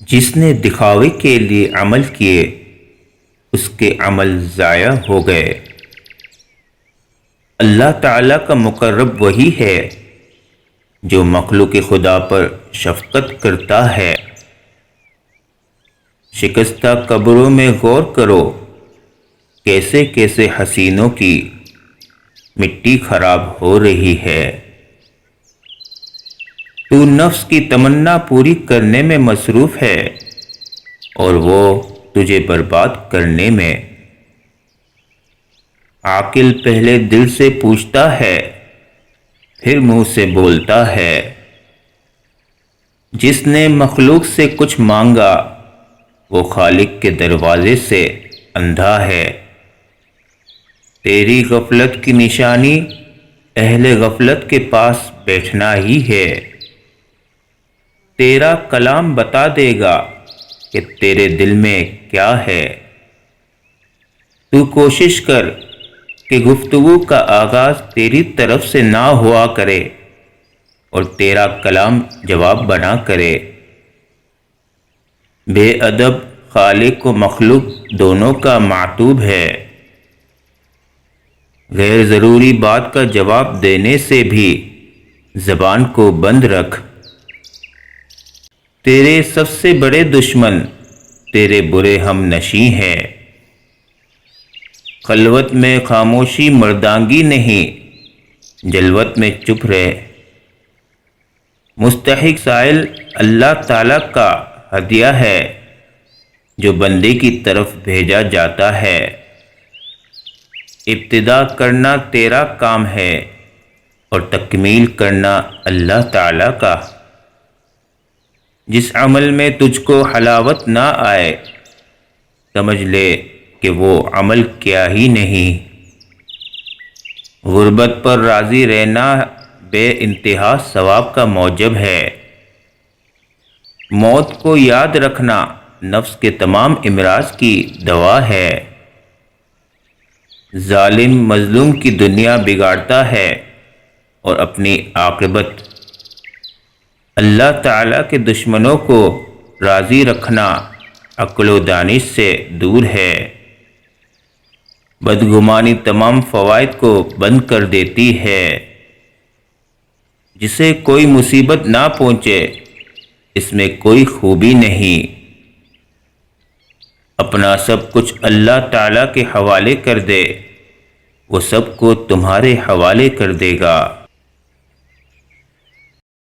جس نے دکھاوے کے لیے عمل کیے اس کے عمل ضائع ہو گئے۔ اللہ تعالیٰ کا مقرب وہی ہے جو مخلوق خدا پر شفقت کرتا ہے۔ شکستہ قبروں میں غور کرو، کیسے کیسے حسینوں کی مٹی خراب ہو رہی ہے۔ تو نفس کی تمنا پوری کرنے میں مصروف ہے اور وہ تجھے برباد کرنے میں۔ عاقل پہلے دل سے پوچھتا ہے پھر منہ سے بولتا ہے۔ جس نے مخلوق سے کچھ مانگا وہ خالق کے دروازے سے اندھا ہے۔ تیری غفلت کی نشانی اہل غفلت کے پاس بیٹھنا ہی ہے۔ تیرا کلام بتا دے گا کہ تیرے دل میں کیا ہے۔ تو کوشش کر کہ گفتگو کا آغاز تیری طرف سے نہ ہوا کرے اور تیرا کلام جواب بنا کرے۔ بے ادب خالق و مخلوق دونوں کا معتوب ہے۔ غیر ضروری بات کا جواب دینے سے بھی زبان کو بند رکھ۔ تیرے سب سے بڑے دشمن تیرے برے ہم نشیں ہیں۔ خلوت میں خاموشی مردانگی نہیں، جلوت میں چپ رہ۔ مستحق سائل اللہ تعالیٰ کا ہدیہ ہے جو بندے کی طرف بھیجا جاتا ہے۔ ابتدا کرنا تیرا کام ہے اور تکمیل کرنا اللہ تعالیٰ کا۔ جس عمل میں تجھ کو حلاوت نہ آئے سمجھ لے کہ وہ عمل کیا ہی نہیں۔ غربت پر راضی رہنا بے انتہا ثواب کا موجب ہے۔ موت کو یاد رکھنا نفس کے تمام امراض کی دوا ہے۔ ظالم مظلوم کی دنیا بگاڑتا ہے اور اپنی عاقبت۔ اللہ تعالیٰ کے دشمنوں کو راضی رکھنا عقل و دانش سے دور ہے۔ بدگمانی تمام فوائد کو بند کر دیتی ہے۔ جسے کوئی مصیبت نہ پہنچے اس میں کوئی خوبی نہیں۔ اپنا سب کچھ اللہ تعالیٰ کے حوالے کر دے، وہ سب کو تمہارے حوالے کر دے گا۔